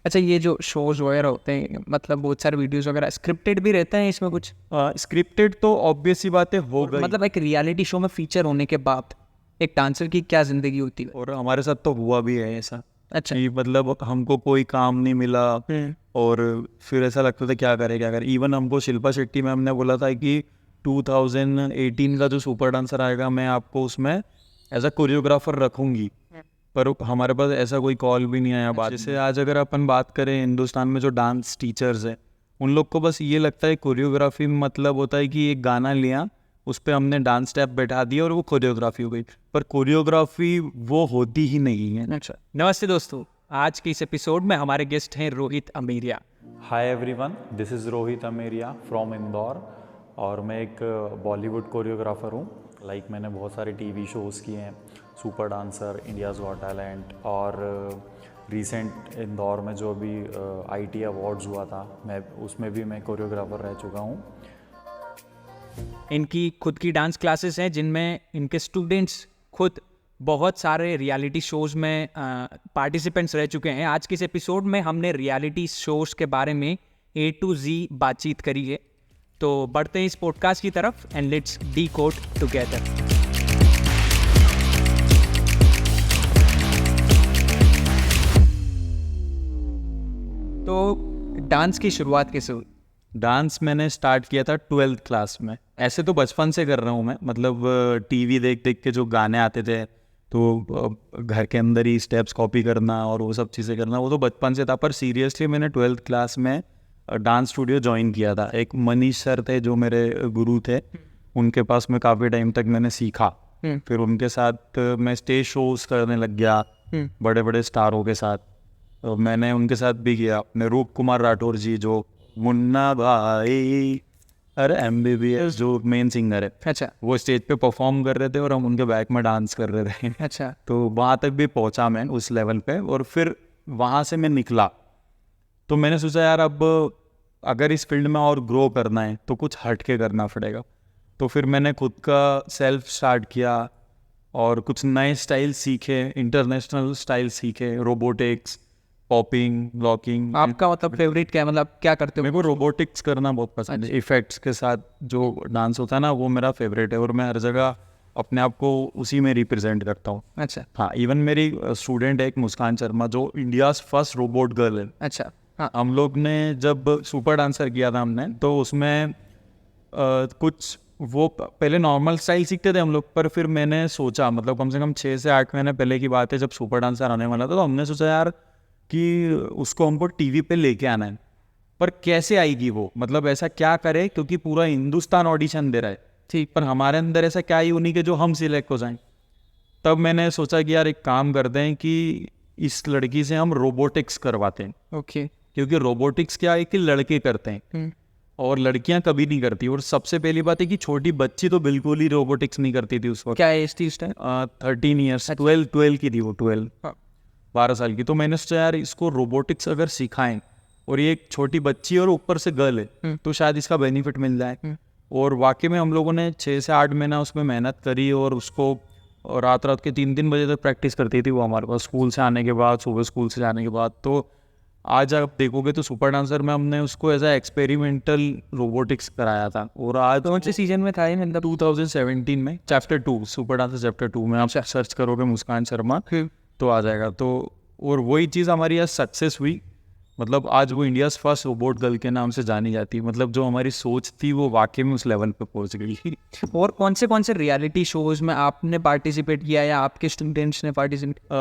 अच्छा, ये जो शोज वगैरह होते हैं, मतलब बहुत सारे वीडियोस वगैरह स्क्रिप्टेड भी रहते हैं इसमें कुछ? स्क्रिप्टेड तो ऑब्वियस सी बातें हो गई, मतलब एक रियलिटी शो में फीचर होने के बाद एक डांसर की क्या जिंदगी होती है? और हमारे साथ तो हुआ भी है ऐसा अच्छा। कि मतलब हमको कोई काम नहीं मिला और फिर ऐसा लगता था क्या करें। इवन हमको शिल्पा शेट्टी मैम ने बोला था कि 2018 का जो सुपर डांसर आएगा मैं आपको उसमें एज अ कोरियोग्राफर रखूंगी, पर हमारे पास ऐसा कोई कॉल भी नहीं आया बाद में। जैसे आज अगर अपन बात करें हिंदुस्तान में जो डांस टीचर्स हैं, उन लोग को बस ये लगता है कोरियोग्राफी में मतलब होता है कि एक गाना लिया, उस पर हमने डांस स्टेप बैठा दिया और वो कोरियोग्राफी हो गई, पर कोरियोग्राफी वो होती ही नहीं है। अच्छा, नमस्ते दोस्तों, आज के इस एपिसोड में हमारे गेस्ट हैं Rohit Ameria. Hi everyone, this is Rohit Ameria from Indore और मैं एक बॉलीवुड कोरियोग्राफर हूँ। मैंने बहुत सारे टीवी शोज़ किए हैं, super dancer, India's got talent और रिसेंट इंदौर में जो अभी आईटी अवार्ड्स हुआ था, मैं उसमें भी मैं कोरियोग्राफर रह चुका हूँ। इनकी खुद की डांस क्लासेस हैं जिनमें इनके स्टूडेंट्स खुद बहुत सारे रियलिटी शोज में पार्टिसिपेंट्स रह चुके हैं। आज के इस एपिसोड में हमने रियलिटी शोज के बारे में A to Z बातचीत करी है। तो बढ़ते हैं इस पॉडकास्ट की तरफ एंड लेट्स डीकोड टुगेदर। तो डांस की शुरुआत कैसे हुई? डांस मैंने स्टार्ट किया था 12th क्लास में। ऐसे तो बचपन से कर रहा हूँ मैं, मतलब टीवी देख देख के जो गाने आते थे तो घर के अंदर ही स्टेप्स कॉपी करना और वो सब चीज़ें करना, वो तो बचपन से था। पर सीरियसली मैंने 12th क्लास में डांस स्टूडियो ज्वाइन किया था। एक मनीष सर थे जो मेरे गुरु थे, उनके पास में काफ़ी टाइम तक मैंने सीखा। फिर उनके साथ मैं स्टेज शोज करने लग गया बड़े बड़े स्टारों के साथ। तो मैंने उनके साथ भी किया, अपने रूप कुमार राठौर जी जो मुन्ना भाई अरे MBBS जो मेन सिंगर है, अच्छा वो स्टेज पे परफॉर्म कर रहे थे और हम उनके बैक में डांस कर रहे थे। अच्छा। तो वहाँ तक भी पहुँचा मैं उस लेवल पे, और फिर वहाँ से मैं निकला तो मैंने सोचा यार अब अगर इस फील्ड में और ग्रो करना है तो कुछ हट के करना पड़ेगा। तो फिर मैंने खुद का सेल्फ स्टार्ट किया और कुछ नए स्टाइल सीखे, इंटरनेशनल स्टाइल सीखे, रोबोटिक्स, पॉपिंग, ब्लॉकिंग। आपका मतलब फेवरेट क्या है, मतलब क्या करते हो? मेरे को रोबोटिक्स करना बहुत पसंद है। इफेक्ट्स के साथ जो डांस होता है ना, वो मेरा फेवरेट है और मैं हर जगह अपने आप को उसी में रिप्रेजेंट करता हूँ। अच्छा हाँ, इवन मेरी स्टूडेंट है एक मुस्कान शर्मा जो इंडियाज़ फर्स्ट रोबोट गर्ल है। अच्छा। हाँ हम लोग ने जब सुपर डांसर किया था हमने, तो उसमें कुछ वो पहले नॉर्मल स्टाइल सीखते थे हम लोग, पर फिर मैंने सोचा, मतलब कम से कम 6 से 8 महीने पहले की बात है जब सुपर डांसर आने वाला था, तो हमने सोचा यार कि उसको हमको टीवी पे लेके आना है। पर कैसे आएगी वो, मतलब ऐसा क्या करे, क्योंकि पूरा हिंदुस्तान ऑडिशन दे रहा है, ठीक, पर हमारे अंदर ऐसा क्या ही उन्हीं के जो हम सिलेक्ट हो जाएं। तब मैंने सोचा कि यार एक काम करते हैं कि इस लड़की से हम रोबोटिक्स करवाते हैं। ओके। क्योंकि रोबोटिक्स क्या है कि लड़के करते हैं और लड़कियां कभी नहीं करती। और सबसे पहली बात है कि छोटी बच्ची तो बिल्कुल ही रोबोटिक्स नहीं करती थी उस वक्त। क्या एज थी उस टाइम? 13 ईयर्स, 12 की थी वो, 12 हाँ। 12 साल की। तो मैंने सोचा यार इसको रोबोटिक्स अगर सिखाएं, और ये एक छोटी बच्ची और ऊपर से गर्ल है, तो शायद इसका बेनिफिट मिल जाए। और वाकई में हम लोगों ने 6 से 8 महीना उसमें मेहनत करी और उसको रात रात के 3 बजे तक प्रैक्टिस करती थी वो हमारे पास, स्कूल से आने के बाद, सुबह स्कूल से जाने के बाद। तो आज आप देखोगे तो सुपर डांसर में हमने उसको एज अ एक्सपेरिमेंटल रोबोटिक्स कराया था। और आज कौन से सीजन में था ये, मतलब? 2017 में चैप्टर 2, सुपर डांसर चैप्टर 2 में आप सर्च करोगे मुस्कान शर्मा तो आ जाएगा। तो और वही चीज़ हमारी आज सक्सेस हुई, मतलब आज वो इंडियाज़ फर्स्ट रोबोट गर्ल के नाम से जानी जाती है। मतलब जो हमारी सोच थी वो वाकई में उस लेवल पे पहुंच गई। और कौन से रियलिटी शोज में आपने पार्टिसिपेट किया या आपके स्टूडेंट्स ने पार्टिसिपेट?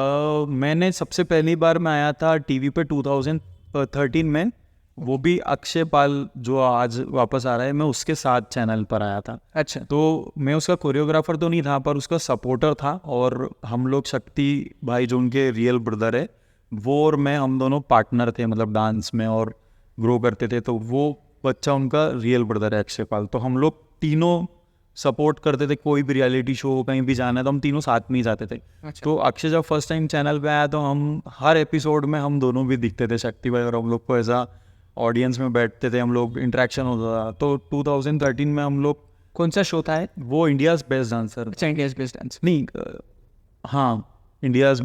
मैंने सबसे पहली बार मैं आया था टीवी पे 2013 में, वो भी अक्षय पाल जो आज वापस आ रहा है, मैं उसके साथ चैनल पर आया था। अच्छा। तो मैं उसका कोरियोग्राफर तो नहीं था, पर उसका सपोर्टर था। और हम लोग शक्ति भाई जो उनके रियल ब्रदर है, वो और मैं, हम दोनों पार्टनर थे मतलब डांस में और ग्रो करते थे। तो वो बच्चा उनका रियल ब्रदर है अक्षय पाल। तो हम लोग तीनों सपोर्ट करते थे, कोई भी रियलिटी शो कहीं भी जाना है तो हम तीनों साथ में ही जाते थे। अच्छा। तो अक्षय जब फर्स्ट टाइम चैनल पे आया तो हम हर एपिसोड में हम दोनों भी दिखते थे, शक्ति भाई और हम लोग को ऐसा ऑडियंस में बैठते थे, हम लोग इंटरेक्शन होता था। तो 2013 में हम लोग, कौन सा शो था? वो इंडियाज़ बेस्ट डांसर। अच्छा, इंडियाज बेस्ट डांस। नहीं हाँ, इंडियाज़,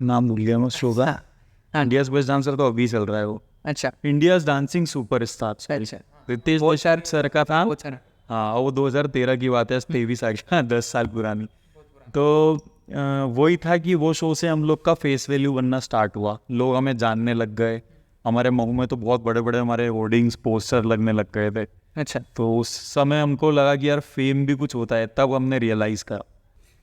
नाम भूल गया मैं शो का। हाँ। इंडियाज बेस्ट डांसर तो अभी चल रहा है वो, अच्छा इंडियाज डांसिंग सुपरस्टार। अच्छा रितेश वो देशमुख सर का था। वो सर हाँ, वो 2013 की बात है, 23 साल 10 साल पुरानी। तो वही था कि वो शो से हम लोग का फेस वैल्यू बनना स्टार्ट हुआ, लोग हमें जानने लग गए, हमारे मुंह में तो बहुत बड़े बड़े हमारे होर्डिंग्स पोस्टर लगने लग गए थे। अच्छा तो उस समय हमको लगा कि यार फेम भी कुछ होता है, तब हमने रियलाइज़ करा।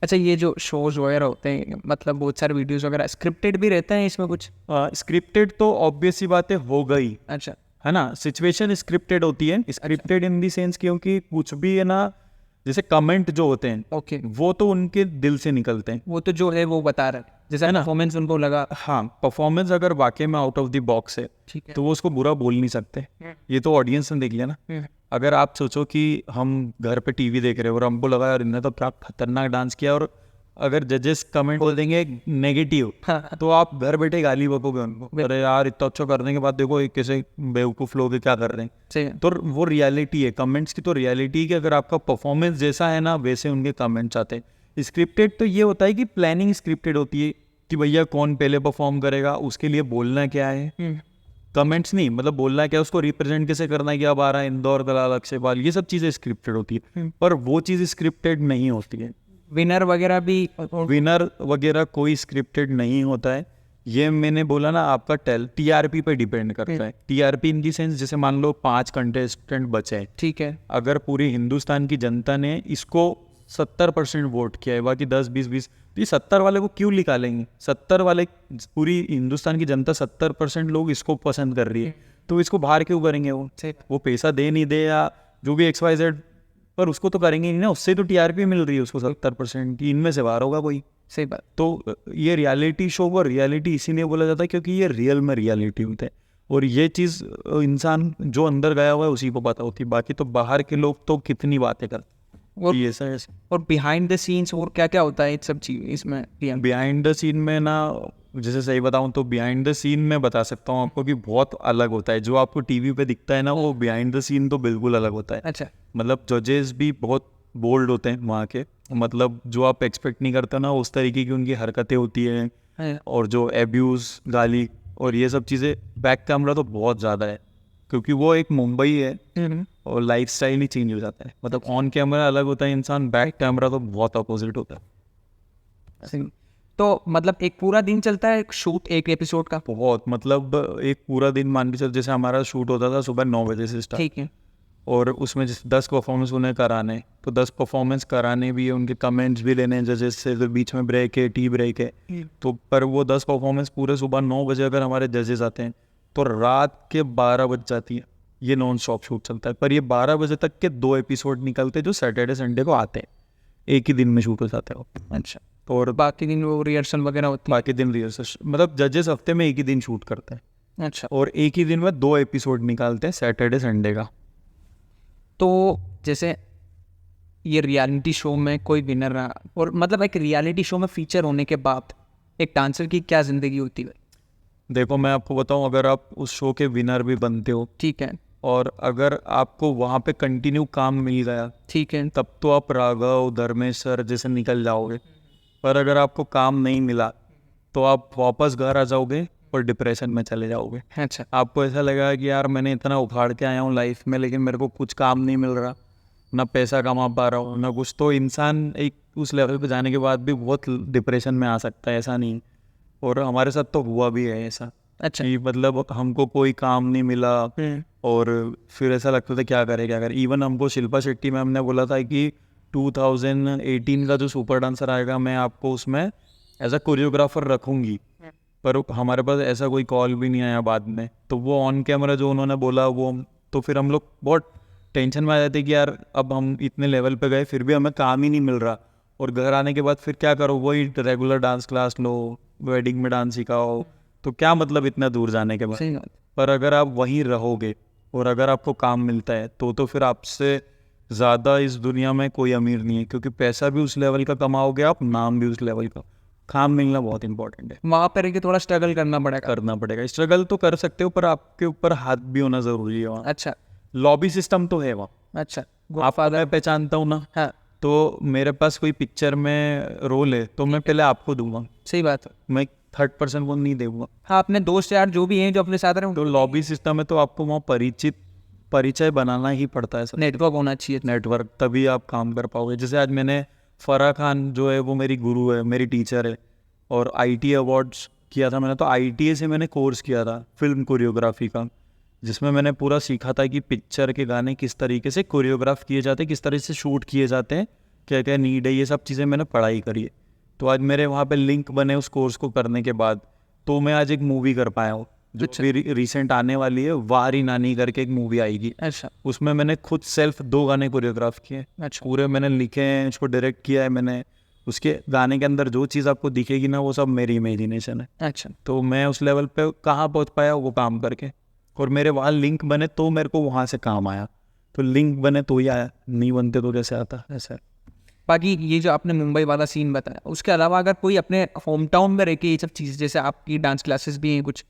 अच्छा ये जो शोज वगैरह होते हैं मतलब बहुत सारे वीडियोस वगैरह स्क्रिप्टेड भी रहते हैं इसमें कुछ? स्क्रिप्टेड तो ऑब्वियस सी बातें हो गई, अच्छा है ना, सिचुएशन स्क्रिप्टेड होती है, स्क्रिप्टेड इन दी सेंस क्योंकि कुछ भी है ना, जैसे कमेंट जो होते हैं ओके वो तो उनके दिल से निकलते हैं, वो तो जो है वो बता रहे हैं जैसे है ना? परफॉर्मेंस उनको लगा हाँ, परफॉर्मेंस अगर वाकई में आउट ऑफ द बॉक्स है ठीक है। तो वो उसको बुरा बोल नहीं सकते, ये तो ऑडियंस ने देख लिया ना। अगर आप सोचो कि हम घर पे टीवी देख रहे हो और हमको लगा यार इन्होंने तो क्या खतरनाक डांस किया, और अगर जजेस कमेंट बोल देंगे नेगेटिव तो आप घर बैठे गाली बकोगे उनको, अरे यार इतना अच्छा करने के बाद देखो एक कैसे बेवकूफ़ लोग क्या कर रहे हैं। सही है। तो वो रियलिटी है, कमेंट्स की तो रियलिटी है कि अगर आपका परफॉर्मेंस जैसा है ना वैसे उनके कमेंट्स आते हैं। स्क्रिप्टेड तो ये होता है कि प्लानिंग स्क्रिप्टेड होती है कि भैया कौन पहले परफॉर्म करेगा, उसके लिए बोलना क्या है, कमेंट्स नहीं, मतलब बोलना क्या है, उसको रिप्रेजेंट कैसे करना है कि अब आ रहा है इंदौर दलाल अक्षय पाल, ये सब चीज़ें स्क्रिप्टेड होती है, पर वो चीज़ स्क्रिप्टेड नहीं होती है। विनर वगैरह भी विनर वगैरह कोई स्क्रिप्टेड नहीं होता है, ये मैंने बोला ना, आपका टीआरपी पे डिपेंड करता है। टीआरपी इन दी सेंस जैसे मान लो 5 कंटेस्टेंट बचे हैं, ठीक है। अगर पूरी हिंदुस्तान की जनता ने इसको 70% वोट किया है, बाकी 10-20 तो ये 70 वाले को क्यों निकालेंगे? 70 वाले, पूरी हिंदुस्तान की जनता 70% लोग इसको पसंद कर रही है, तो इसको बाहर क्यों करेंगे? वो पैसा दे नहीं दे या जो भी XYZ, पर उसको तो करेंगे नहीं ना, उससे तो टीआरपी मिल रही है उसको 70% की, इनमें से बाहर होगा कोई। सही बात। तो ये रियलिटी शो को रियलिटी इसीलिए बोला जाता है क्योंकि ये रियल में रियलिटी होते हैं, और ये चीज़ इंसान जो अंदर गया हुआ है उसी को पता होती है, बाकी तो बाहर के लोग तो कितनी बातें करते और हैं। ऐसा ऐसा और बिहाइंड द सीन्स और क्या क्या होता है इन सब चीज इसमें? बिहाइंड द सीन में ना, जैसे सही बताऊं तो बिहाइंड द सीन में बता सकता हूँ आपको कि बहुत अलग होता है, जो आपको टीवी पे दिखता है ना वो बिहाइंड द सीन तो बिल्कुल अलग होता है। अच्छा मतलब जजेस भी बहुत बोल्ड होते हैं वहाँ के, मतलब जो आप एक्सपेक्ट नहीं करते ना उस तरीके की उनकी हरकतें होती हैं, है। और जो एब्यूज़, गाली और ये सब चीज़ें बैक कैमरा तो बहुत ज़्यादा है, क्योंकि वो एक मुंबई है और लाइफ स्टाइल ही चेंज हो जाता है। मतलब ऑन कैमरा अलग होता है इंसान, बैक कैमरा तो बहुत अपोजिट होता है। तो मतलब एक पूरा दिन चलता है शूट एक एपिसोड का? बहुत, मतलब एक पूरा दिन मान के चल, जैसे हमारा शूट होता था सुबह 9 बजे से स्टार्ट, ठीक है। और उसमें जैसे 10 परफॉर्मेंस उन्हें कराने, तो 10 परफॉर्मेंस कराने भी है, उनके कमेंट्स भी लेने हैं जजेस से, फिर बीच में ब्रेक है, टी ब्रेक है, तो पर वो 10 परफॉर्मेंस पूरे सुबह 9 बजे अगर हमारे जजेस आते हैं तो रात के 12 बज जाती है। ये नॉन स्टॉप शूट चलता है, पर ये 12 बजे तक के 2 एपिसोड निकलते हैं जो सैटरडे संडे को आते हैं, एक ही दिन में शूट हो जाते हैं वो। अच्छा और बाकी दिन वो रिहर्सल वगैरह होती बाकी दिन रिहर्सल, मतलब जजेस हफ्ते में एक ही दिन शूट करते हैं, है? अच्छा और एक ही दिन में 2 एपिसोड निकालते हैं सैटरडे संडे का। तो जैसे ये रियलिटी शो में कोई विनर रहा, और मतलब एक रियलिटी शो में फीचर होने के बाद एक डांसर की क्या जिंदगी होती है? देखो मैं आपको बताऊं, अगर आप उस शो के विनर भी बनते हो ठीक है। और अगर आपको वहाँ पे कंटिन्यू काम मिल गया ठीक है। तब तो आप राघव, धर्मेश्वर जैसे निकल जाओगे, पर अगर आपको काम नहीं मिला तो आप वापस घर आ जाओगे और डिप्रेशन में चले जाओगे। अच्छा आपको ऐसा लगेगा कि यार मैंने इतना उखाड़ के आया हूँ लाइफ में, लेकिन मेरे को कुछ काम नहीं मिल रहा, ना पैसा कमा पा रहा हूँ ना कुछ, तो इंसान एक उस लेवल पे जाने के बाद भी बहुत डिप्रेशन में आ सकता है, ऐसा नहीं। और हमारे साथ तो हुआ भी है ऐसा। अच्छा कि मतलब हमको कोई काम नहीं मिला और फिर ऐसा लगता था क्या करें। इवन हमको शिल्पा शेट्टी मैम ने बोला था कि 2018 का जो सुपर डांसर आएगा मैं आपको उसमें एज अ कोरियोग्राफर रखूँगी, पर हमारे पास ऐसा कोई कॉल भी नहीं आया बाद में। तो वो ऑन कैमरा जो उन्होंने बोला वो, तो फिर हम लोग बहुत टेंशन में आ जाते कि यार अब हम इतने लेवल पे गए फिर भी हमें काम ही नहीं मिल रहा, और घर आने के बाद फिर क्या करो, वही रेगुलर डांस क्लास लो, वेडिंग में डांस सिखाओ, तो क्या मतलब इतना दूर जाने के बाद। सही बात। पर अगर आप वहीं रहोगे और अगर आपको काम मिलता है तो फिर आपसे ज़्यादा इस दुनिया में कोई अमीर नहीं है, क्योंकि पैसा भी उस लेवल का कमाओगे आप, नाम भी उस लेवल का। काम मिलना बहुत इंपॉर्टेंट है। वहाँ पर रह थोड़ा स्ट्रगल करना पड़ेगा। करना पड़ेगा, स्ट्रगल तो कर सकते हो पर आपके ऊपर हाथ भी होना ज़रूरी है वहाँ। अच्छा लॉबी सिस्टम तो है वहाँ। अच्छा आपको मैं पहचानता हूँ ना, हाँ तो मेरे पास कोई पिक्चर में रोल है तो मैं पहले आपको दूंगा। सही बात है। मैं थर्ड पर्सन को नहीं दूंगा। हाँ, अपने दोस्त यार जो भी हैं जो अपने साथ रहे तो लॉबी सिस्टम है तो आपको वहाँ परिचय बनाना ही पड़ता है सर। नेटवर्क होना चाहिए। नेटवर्क, तभी आप काम कर पाओगे। जैसे आज मैंने फराह खान जो है वो मेरी गुरु है, मेरी टीचर है, और ITA अवार्ड्स किया था मैंने। तो ITA से मैंने कोर्स किया था फिल्म कोरियोग्राफी का, जिसमें मैंने पूरा सीखा था कि पिक्चर के गाने किस तरीके से कोरियोग्राफ किए जाते हैं, किस तरह से शूट किए जाते हैं, क्या क्या नीड है, ये सब चीज़ें मैंने पढ़ाई करी है। तो आज मेरे वहाँ पे लिंक बने उस कोर्स को करने के बाद, तो मैं आज एक मूवी कर पाया हूँ जो भी रिसेंट आने वाली है। वारी नानी करके एक मूवी आएगी। अच्छा, उसमें मैंने खुद सेल्फ 2 गाने कोरियोग्राफ किए। अच्छा, पूरे मैंने लिखे हैं, उसको डायरेक्ट किया है मैंने। उसके गाने के अंदर जो चीज़ आपको दिखेगी ना, वो सब मेरी इमेजिनेशन है। अच्छा, तो मैं उस लेवल पे कहाँ पहुँच पाया वो काम करके, और मेरे वहाँ लिंक बने तो मेरे को वहाँ से काम आया। तो लिंक बने तो ही आया, नहीं बनते तो कैसे आता ऐसा। बाकी ये जो आपने मुंबई वाला सीन बताया, उसके अलावा अगर कोई अपने होम टाउन में रह के ये सब चीज़, जैसे आपकी डांस क्लासेस भी हैं कुछ,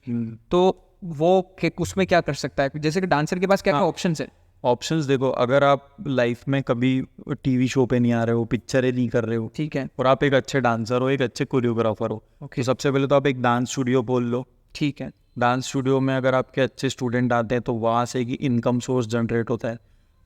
तो वो उसमें क्या कर सकता है? जैसे कि डांसर के पास क्या क्या ऑप्शंस है? ऑप्शंस देखो, अगर आप लाइफ में कभी टीवी शो पे नहीं आ रहे हो, पिक्चरें नहीं कर रहे हो, ठीक है, और आप एक अच्छे डांसर हो, एक अच्छे कोरियोग्राफर हो, तो सबसे पहले तो आप एक डांस स्टूडियो खोल लो। ठीक है, डांस स्टूडियो में अगर आपके अच्छे स्टूडेंट आते हैं तो वहाँ से एक इनकम सोर्स जनरेट होता है।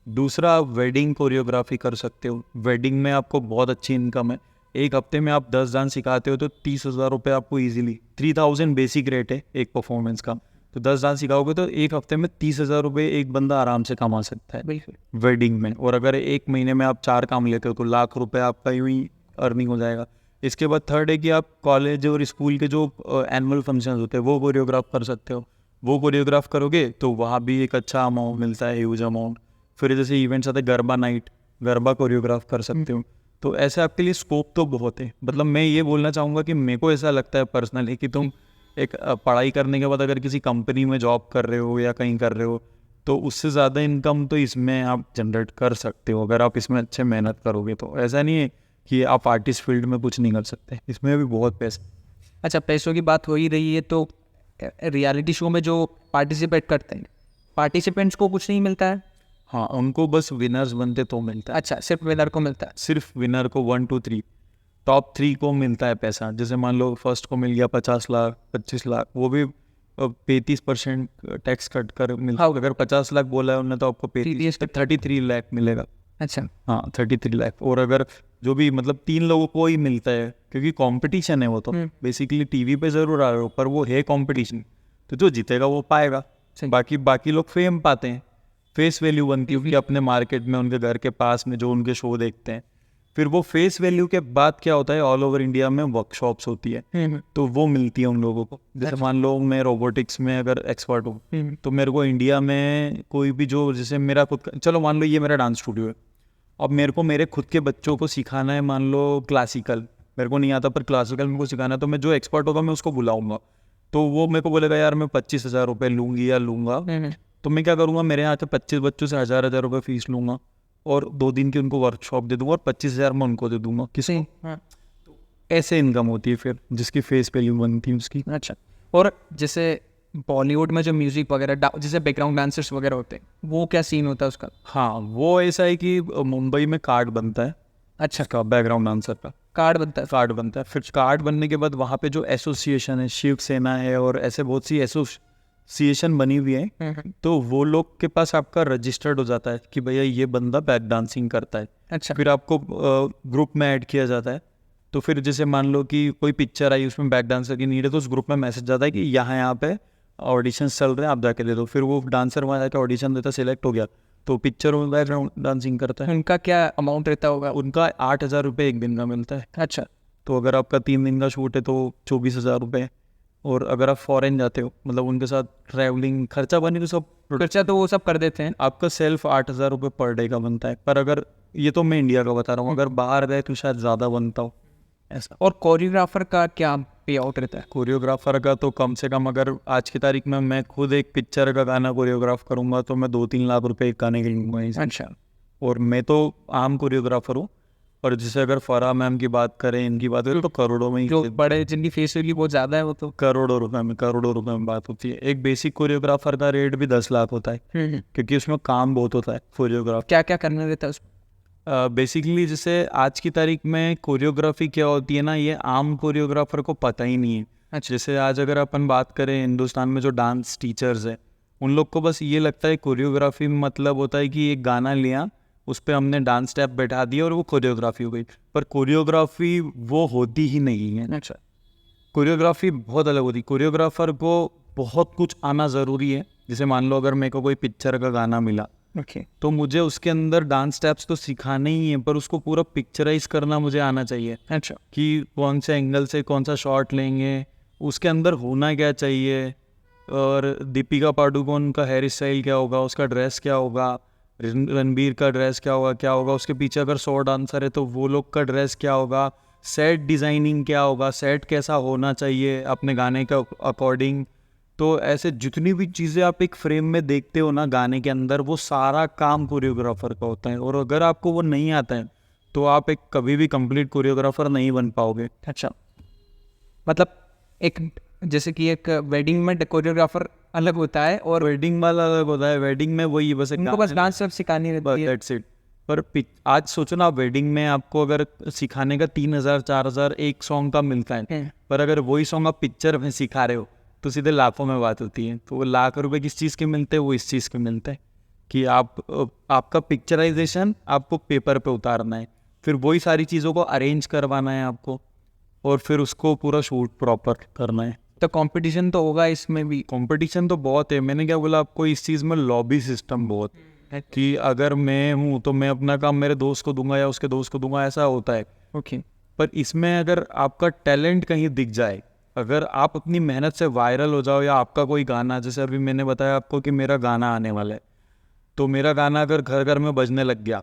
दूसरा, आप वेडिंग कोरियोग्राफी कर सकते हो। वेडिंग में आपको बहुत अच्छी इनकम है। एक हफ्ते में आप 10 डांस सिखाते हो तो 30,000 रुपये आपको ईजिली, 3000 बेसिक रेट है एक परफॉर्मेंस का। तो 10 डांस सिखाओगे तो एक हफ्ते में 30,000 रुपये एक बंदा आराम से कमा सकता है बिल्कुल। वेडिंग में। और अगर एक महीने में आप 4 काम लेते हो तो लाख रुपए आपका यूं ही अर्निंग हो जाएगा। इसके बाद थर्ड है कि आप कॉलेज और स्कूल के जो एनुअल फंक्शन होते हैं वो कोरियोग्राफ कर सकते हो। वो कोरियोग्राफ करोगे तो वहाँ भी एक अच्छा अमाउंट मिलता है, ह्यूज अमाउंट। फिर जैसे इवेंट्स आते हैं, गरबा नाइट, गरबा कोरियोग्राफ कर सकते हो। तो ऐसे आपके लिए स्कोप तो बहुत है। मतलब मैं ये बोलना चाहूँगा कि मेरे को ऐसा लगता है पर्सनली कि तुम एक पढ़ाई करने के बाद अगर किसी कंपनी में जॉब कर रहे हो या कहीं कर रहे हो तो उससे ज़्यादा इनकम तो इसमें आप जनरेट कर सकते हो अगर आप इसमें अच्छे मेहनत करोगे। तो ऐसा नहीं है कि आप आर्टिस्ट फील्ड में कुछ नहीं कर सकते, इसमें भी बहुत पैसे। अच्छा, पैसों की बात हो ही रही है तो रियलिटी शो में जो पार्टिसिपेट करते हैं, पार्टिसिपेंट्स को कुछ नहीं मिलता है? हाँ, उनको बस विनर्स बनते तो मिलता है। अच्छा, सिर्फ विनर को मिलता है? सिर्फ विनर को 1 2 3 टॉप 3 को मिलता है पैसा। जैसे मान लो फर्स्ट को मिल गया 50 लाख 25 लाख, वो भी 35% टैक्स कट कर मिलता है। अगर 50 लाख बोला है उन्होंने तो आपको 33 लाख मिलेगा। अच्छा, हाँ, 33 लाख। और अगर जो भी मतलब 3 लोगों को ही मिलता है क्योंकि कंपटीशन है वो तो बेसिकली टीवी पे जरूर आ रहे हो पर वो है कंपटीशन, तो जो जीतेगा वो पाएगा। बाकी लोग फेम पाते हैं, फेस वैल्यू बनती है उनकी अपने मार्केट में, उनके घर के पास में जो उनके शो देखते हैं। फिर वो फेस वैल्यू के बाद क्या होता है, ऑल ओवर इंडिया में वर्कशॉप्स होती है तो वो मिलती है उन लोगों को। जैसे मान लो मैं रोबोटिक्स में अगर एक्सपर्ट हूँ तो मेरे को इंडिया में कोई भी जो, जैसे मेरा खुद का, चलो मान लो ये मेरा डांस स्टूडियो है, अब मेरे को मेरे खुद के बच्चों को सिखाना है, मान लो क्लासिकल, मेरे को नहीं आता पर क्लासिकल मेरे को सिखाना है, तो मैं जो एक्सपर्ट होगा मैं उसको बुलाऊंगा। तो वो मेरे को बोलेगा यार मैं 25,000 रुपये लूँगी या लूँगा, तो मैं क्या करूँगा, मेरे यहाँ से 25 बच्चों से 1,000 रुपये फीस लूँगा और 2 दिन की उनको वर्कशॉप दे दूँगा और 25,000 मैं उनको दे दूँगा। किसी ऐसे इनकम होती है फिर जिसकी फेस वैल्यू बनती है उसकी। अच्छा, और जैसे बॉलीवुड में जो म्यूजिक वगैरह जैसे बैकग्राउंड डांसर्स वगैरह होते हैं, वो क्या सीन होता है उसका? हाँ, वो ऐसा है कि मुंबई में कार्ड बनता है। अच्छा, का बैकग्राउंड डांसर का कार्ड बनता है? कार्ड बनता है। फिर कार्ड बनने के बाद वहाँ पे जो एसोसिएशन है, शिवसेना है और ऐसे बहुत सी एसोसिएशन बनी हुई है, तो वो लोग के पास आपका रजिस्टर्ड हो जाता है कि भैया ये बंदा बैक डांसिंग करता है। अच्छा, फिर आपको ग्रुप में ऐड किया जाता है। तो फिर जैसे मान लो कि कोई पिक्चर आई उसमें बैक डांसर की नीड है तो उस ग्रुप में मैसेज जाता है कि यहाँ पे ऑडिशन चल रहे हैं, आप जाके दे दो। फिर वो डांसर वहाँ जाके ऑडिशन देता, सिलेक्ट हो गया तो पिक्चर में बैकग्राउंड डांसिंग करता है। उनका क्या अमाउंट रहता होगा? उनका 8,000 रुपये एक दिन का मिलता है। अच्छा, तो अगर आपका 3 दिन का शूट है तो 24,000 रुपये। और अगर आप फॉरेन जाते हो, मतलब उनके साथ ट्रैवलिंग खर्चा पानी तो सब खर्चा तो वो सब कर देते हैं, आपका सेल्फ 8,000 रुपये पर डे का बनता है। पर अगर ये तो मैं इंडिया का बता रहा हूँ, अगर बाहर गए तो शायद ज़्यादा बनता हो ऐसा। और कोरियोग्राफर का क्या पे आउट रहता है? कोरियोग्राफर का तो कम से कम, अगर आज की तारीख में मैं खुद एक पिक्चर का गाना कोरियोग्राफ करूँगा तो मैं 2-3 लाख रुपए एक गाने के लूँगा। अच्छा, और मैं तो आम कोरियोग्राफर हूँ। और जैसे अगर फराह मैम की बात करें, इनकी बात करें तो करोड़ों में ही, जो बड़े जिनकी फेस वैल्यू बहुत ज़्यादा है वो तो करोड़ों रुपए में बात होती है। एक बेसिक कोरियोग्राफर का रेट भी 10 लाख होता है क्योंकि उसमें काम बहुत होता है। कोरियोग्राफ क्या क्या करना रहता है उसमें? बेसिकली जैसे आज की तारीख में कोरियोग्राफी क्या होती है ना, ये आम कोरियोग्राफर को पता ही नहीं है। जैसे आज अगर अपन बात करें हिंदुस्तान में जो डांस टीचर्स हैं, उन लोग को बस ये लगता है कोरियोग्राफी मतलब होता है कि एक गाना लिया, उस पर हमने डांस स्टेप बैठा दिया और वो कोरियोग्राफी हो गई। पर कोरियोग्राफी वो होती ही नहीं है। अच्छा। कोरियोग्राफी बहुत अलग होती है। कोरियोग्राफर को बहुत कुछ आना ज़रूरी है। जैसे मान लो अगर मेरे को कोई पिक्चर का गाना मिला, तो मुझे उसके अंदर डांस स्टेप्स तो सिखाने ही है, पर उसको पूरा पिक्चराइज करना मुझे आना चाहिए। अच्छा। कि कौन से एंगल से कौन सा शॉट लेंगे, उसके अंदर होना क्या चाहिए, और दीपिका पादुकोण का हेयर स्टाइल क्या होगा, उसका ड्रेस क्या होगा, रणबीर का ड्रेस क्या होगा, उसके पीछे अगर 100 डांसर है तो वो लोग का ड्रेस क्या होगा, सेट डिज़ाइनिंग क्या होगा, सेट कैसा होना चाहिए अपने गाने के अकॉर्डिंग। तो ऐसे जितनी भी चीज़ें आप एक फ्रेम में देखते हो ना गाने के अंदर, वो सारा काम कोरियोग्राफर का होता है। और अगर आपको वो नहीं आता है तो आप एक कभी भी कंप्लीट कोरियोग्राफर नहीं बन पाओगे। अच्छा, मतलब एक जैसे कि एक वेडिंग में कोरियोग्राफर अलग होता है और वेडिंग वाला अलग होता है। वेडिंग में वही बस उनको बस डांस सब सिखानी रहती है। That's it. पर आज सोचो ना, वेडिंग में आपको अगर सिखाने का 3,000 4,000 एक सॉन्ग का मिलता है, पर अगर वही सॉन्ग आप पिक्चर में सिखा रहे हो तो सीधे लाखों में बात होती है। तो वो लाख रुपए किस चीज़ के मिलते हैं, वो इस चीज़ के मिलते हैं कि आपका पिक्चराइजेशन आपको पेपर पे उतारना है, फिर वही सारी चीज़ों को अरेंज करवाना है आपको, और फिर उसको पूरा शूट प्रॉपर करना है। तो कंपटीशन तो होगा इसमें भी। कंपटीशन तो बहुत है। मैंने क्या बोला आपको, इस चीज़ में लॉबी सिस्टम बहुत है कि अगर मैं हूँ तो मैं अपना काम मेरे दोस्त को दूंगा या उसके दोस्त को दूंगा, ऐसा होता है। ओके। पर इसमें अगर आपका टैलेंट कहीं दिख जाए, अगर आप अपनी मेहनत से वायरल हो जाओ, या आपका कोई गाना, जैसे अभी मैंने बताया आपको कि मेरा गाना आने वाला है, तो मेरा गाना अगर घर घर में बजने लग गया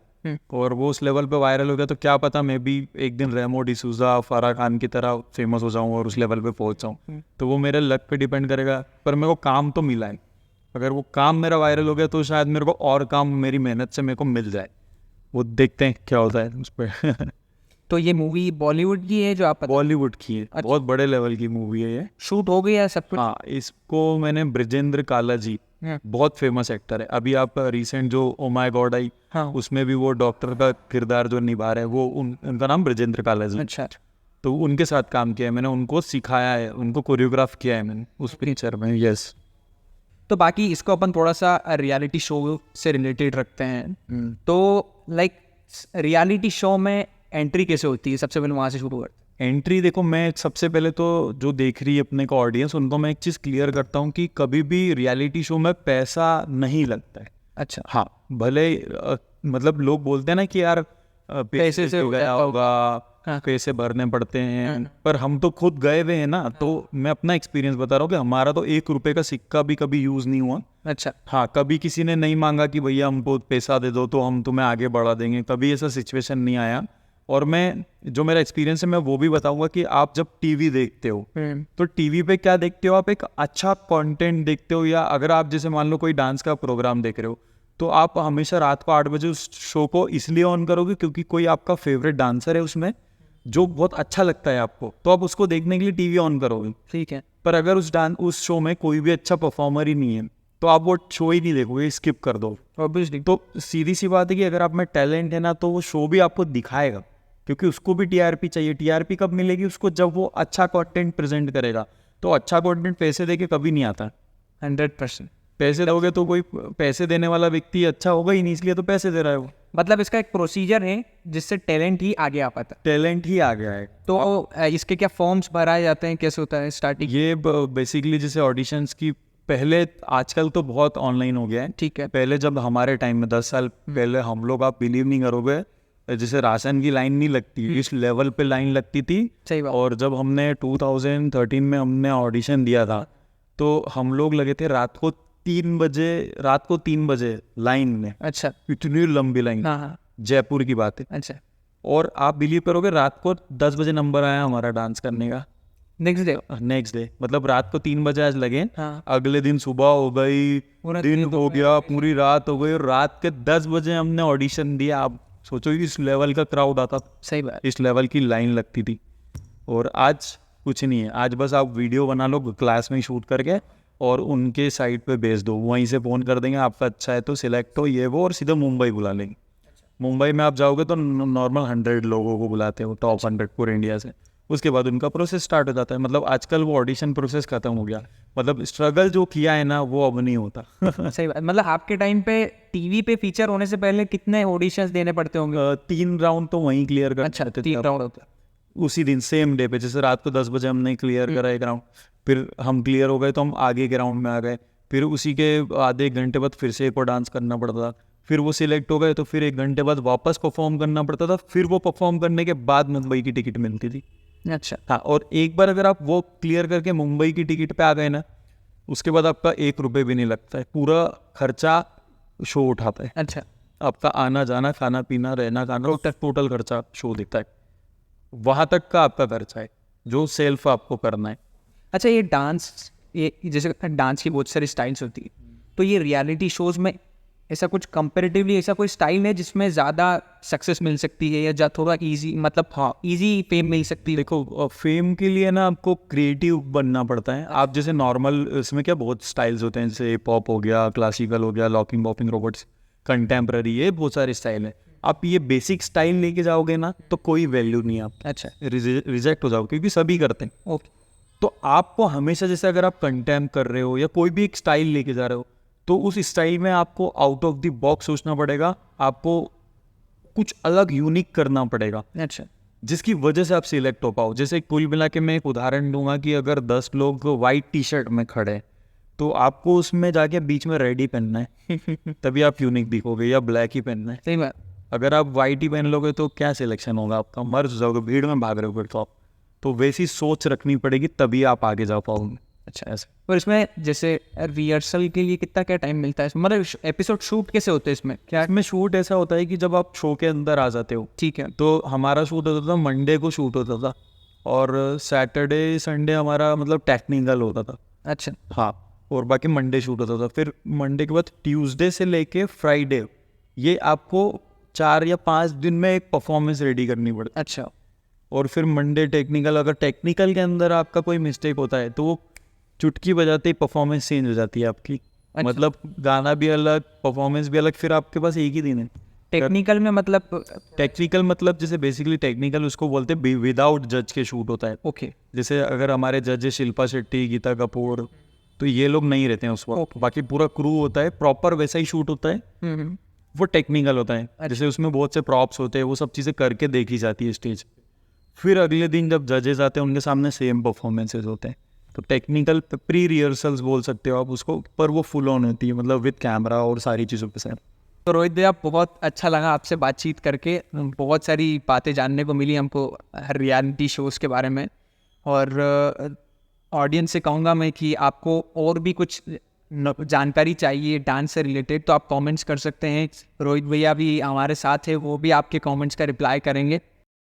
और वो उस लेवल पे वायरल हो गया, तो क्या पता मैं भी एक दिन रेमो डिसूजा, फराह खान की तरह फेमस हो जाऊं और उस लेवल पे पहुंच जाऊं। तो वो मेरे लक पे डिपेंड करेगा। पर मेरे को काम तो मिला है। अगर वो काम मेरा वायरल हो गया तो शायद मेरे को और काम मेरी मेहनत से मेरे को मिल जाए। वो देखते हैं क्या होता है उस पर। तो ये मूवी बॉलीवुड की है जो आप बॉलीवुड की है। अच्छा। बहुत बड़े लेवल की मूवी है ये। शूट हो गई है सब कुछ? हाँ, इसको मैंने ब्रिजेंद्र काला जी, बहुत फेमस एक्टर है। अभी आप रिसेंट जो ओ माय गॉड आई, हाँ। उसमें भी वो डॉक्टर का किरदार जो निभा रहे हैं, वो उनका नाम ब्रिजेंद्र काला जी। अच्छा। तो उनके साथ काम किया है मैंने, उनको सिखाया है, उनको कोरियोग्राफ किया है मैंने उस पिक्चर में। यस। तो बाकी इसको अपन थोड़ा सा रियलिटी शो से रिलेटेड रखते हैं। तो लाइक रियलिटी शो में एंट्री कैसे होती है, सबसे पहले वहाँ से शुरू करते हैं। एंट्री देखो, मैं सबसे पहले तो जो देख रही है अपने को ऑडियंस, उनको मैं एक चीज़ क्लियर करता हूँ कि कभी भी रियलिटी शो में पैसा नहीं लगता है। अच्छा। हाँ, भले मतलब लोग बोलते हैं ना कि यार पैसे से गया होगा, पैसे भरने पड़ते हैं, पर हम तो खुद गए हुए हैं ना। तो मैं अपना एक्सपीरियंस बता रहा हूँ कि हमारा तो 1 रुपए का सिक्का भी कभी यूज़ नहीं हुआ। अच्छा। हाँ, कभी किसी ने नहीं मांगा कि भैया हमको पैसा दे दो तो हम तुम्हें आगे बढ़ा देंगे, कभी ऐसा सिचुएशन नहीं आया। और मैं जो मेरा एक्सपीरियंस है मैं वो भी बताऊंगा कि आप जब टीवी देखते हो तो टीवी पे क्या देखते हो, आप एक अच्छा कंटेंट देखते हो, या अगर आप जैसे मान लो कोई डांस का प्रोग्राम देख रहे हो तो आप हमेशा रात को 8 बजे उस शो को इसलिए ऑन करोगे क्योंकि कोई आपका फेवरेट डांसर है उसमें जो बहुत अच्छा लगता है आपको, तो आप उसको देखने के लिए टीवी ऑन करोगे। ठीक है। पर अगर उस शो में कोई भी अच्छा परफॉर्मर ही नहीं है तो आप वो शो ही नहीं देखोगे, स्किप कर दो ऑब्वियसली। तो सीधी सी बात है कि अगर आप में टैलेंट है ना तो वो शो भी आपको दिखाएगा, क्योंकि उसको भी टीआरपी चाहिए। टीआरपी कब मिलेगी उसको, जब वो अच्छा कंटेंट प्रेजेंट करेगा। तो अच्छा कंटेंट पैसे देके कभी नहीं आता। 100%। पैसे दोगे तो कोई पैसे देने वाला व्यक्ति अच्छा होगा ही नहीं, इसलिए तो पैसे दे रहा है वो। मतलब इसका एक प्रोसीजर है जिससे टैलेंट ही आगे आ पाता है। टैलेंट ही आ गया है। तो इसके क्या फॉर्म्स भराए जाते हैं, कैसे होता है स्टार्टिंग? ये बेसिकली जैसे ऑडिशंस की, पहले आजकल तो बहुत ऑनलाइन हो गया है। ठीक है। पहले जब हमारे टाइम में 10 साल पहले हम लोग, आप बिलीव नहीं करोगे, जैसे राशन की लाइन नहीं लगती, इस लेवल पे लाइन लगती थी। सही बात। और जब हमने 2013 में हमने ऑडिशन दिया था तो हम लोग लगे थे रात को 3 बजे लाइन में। अच्छा। इतनी लंबी लाइन। हाँ। जयपुर की बात है। अच्छा। और आप बिलीव करोगे रात को 10 बजे नंबर आया हमारा डांस करने का। नेक्स्ट डे मतलब रात को 3 बजे आज लगे। हाँ। अगले दिन सुबह हो गई, दिन हो गया, पूरी रात हो गई, और रात के 10 बजे हमने ऑडिशन दिया। आप सोचो इस लेवल का क्राउड आता। सही बात। इस लेवल की लाइन लगती थी। और आज कुछ नहीं है, आज बस आप वीडियो बना लो क्लास में शूट करके और उनके साइट पे भेज दो, वहीं से फ़ोन कर देंगे आपका अच्छा है तो सिलेक्ट हो, ये वो, और सीधा मुंबई बुला लेंगे। मुंबई में आप जाओगे तो नॉर्मल 100 लोगों को बुलाते हो, टॉप 100 पूरे इंडिया से। उसके बाद उनका प्रोसेस स्टार्ट हो जाता है। मतलब आजकल वो ऑडिशन प्रोसेस खत्म हो गया, मतलब स्ट्रगल जो किया है ना वो अब नहीं होता। सही बात। मतलब आपके टाइम पे टीवी पे फीचर होने से पहले कितने ऑडिशंस देने पड़ते होंगे? 3 राउंड तो वहीं क्लियर कर अच्छा, देते थे 3 आप। राउंड होता है। उसी दिन सेम डे पे, जैसे रात को 10 बजे हमने क्लियर करा एक राउंड, फिर हम क्लियर हो गए तो हम आगे के राउंड में आ गए, फिर उसी के आधे एक घंटे बाद फिर से एक और डांस करना पड़ता था, फिर वो सिलेक्ट हो गए तो फिर 1 घंटे बाद वापस परफॉर्म करना पड़ता था, फिर वो परफॉर्म करने के बाद मुंबई की टिकट मिलती थी। अच्छा। हाँ, और एक बार अगर आप वो क्लियर करके मुंबई की टिकट पे आ गए ना, उसके बाद आपका 1 रुपये भी नहीं लगता है, पूरा खर्चा शो उठाता है। अच्छा। आपका आना जाना, खाना पीना, रहना खाना, टोटल खर्चा शो देता है, वहाँ तक का आपका खर्चा है जो सेल्फ आपको करना है। अच्छा, ये डांस, ये जैसे डांस की बहुत सारी स्टाइल्स होती है, तो ये रियलिटी शोज में ऐसा कुछ कंपैरेटिवली ऐसा कोई स्टाइल है जिसमें ज़्यादा सक्सेस मिल सकती है या थोड़ा इजी, मतलब हाँ इजी फेम मिल सकती है? देखो, फेम के लिए ना आपको क्रिएटिव बनना पड़ता है। आप जैसे नॉर्मल इसमें क्या बहुत स्टाइल्स होते हैं, जैसे पॉप हो गया, क्लासिकल हो गया, लॉकिंग पॉपिंग रोबोट्स, कंटेम्प्ररी, ये बहुत सारे स्टाइल है। आप ये बेसिक स्टाइल लेके जाओगे ना तो कोई वैल्यू नहीं है आपकी। अच्छा। रिजेक्ट हो जाओगे क्योंकि सभी करते हैं। ओके। तो आपको हमेशा, जैसे अगर आप कंटेम कर रहे हो या कोई भी एक स्टाइल लेके जा रहे हो, तो उस स्टाइल में आपको आउट ऑफ द बॉक्स सोचना पड़ेगा, आपको कुछ अलग यूनिक करना पड़ेगा, अच्छा। जिसकी वजह से आप सिलेक्ट हो पाओ। जैसे कुल मिला के मैं एक उदाहरण दूंगा कि अगर 10 लोग वाइट टी शर्ट में खड़े हैं, तो आपको उसमें जाके बीच में रेड ही पहनना है तभी आप यूनिक दिखोगे, या ब्लैक ही पहनना है। सही बात। अगर आप वाइट ही पहन लोगे तो क्या सिलेक्शन होगा आपका, मर जाओगे, भीड़ में भाग रहे हो फिर तो आप। तो वैसी सोच रखनी पड़ेगी तभी आप आगे जा पाओगे। अच्छा, ऐसे। और इसमें जैसे रिहर्सल के लिए कितना क्या टाइम मिलता है इसमें? मतलब एपिसोड शूट कैसे होते हैं इसमें, क्या? इसमें शूट ऐसा होता है कि जब आप शो के अंदर आ जाते हो, ठीक है। तो हमारा शूट होता था मंडे को शूट होता था, और सैटरडे संडे हमारा मतलब टेक्निकल होता था। अच्छा। हाँ, और बाकी मंडे शूट होता था। फिर मंडे के बाद ट्यूसडे से लेके फ्राइडे, ये आपको 4 या 5 दिन में एक परफॉर्मेंस रेडी करनी पड़ती। अच्छा। और फिर मंडे टेक्निकल, अगर टेक्निकल के अंदर आपका कोई मिस्टेक होता है तो वो चुटकी बजाते ही परफॉर्मेंस चेंज हो जाती है आपकी। अच्छा। मतलब गाना भी अलग, परफॉर्मेंस भी अलग, फिर आपके पास एक ही दिन है। टेक्निकल में मतलब? टेक्निकल मतलब जैसे बेसिकली टेक्निकल उसको बोलते हैं विदाउट जज के शूट होता है। ओके। जैसे अगर हमारे जज है शिल्पा शेट्टी, गीता कपूर, तो ये लोग नहीं रहते हैं उस वक्त, बाकी पूरा क्रू होता है, प्रॉपर वैसा ही शूट होता है। वो टेक्निकल होता है। जैसे उसमें बहुत से प्रॉप्स होते हैं, वो सब चीज़ें करके देखी जाती है स्टेज। फिर अगले दिन जब जजेस आते हैं उनके सामने सेम परफॉर्मेंसेज होते हैं। तो टेक्निकल प्री रिहर्सल्स बोल सकते हो आप उसको, पर वो फुल ऑन होती है, मतलब विद कैमरा और सारी चीज़ों के साथ। तो रोहित भैया, बहुत अच्छा लगा आपसे बातचीत करके, बहुत सारी बातें जानने को मिली हमको रियलिटी शोज़ के बारे में। और ऑडियंस से कहूँगा मैं कि आपको और भी कुछ जानकारी चाहिए डांस से रिलेटेड तो आप कमेंट्स कर सकते हैं। रोहित भैया भी हमारे साथ है, वो भी आपके कमेंट्स का रिप्लाई करेंगे।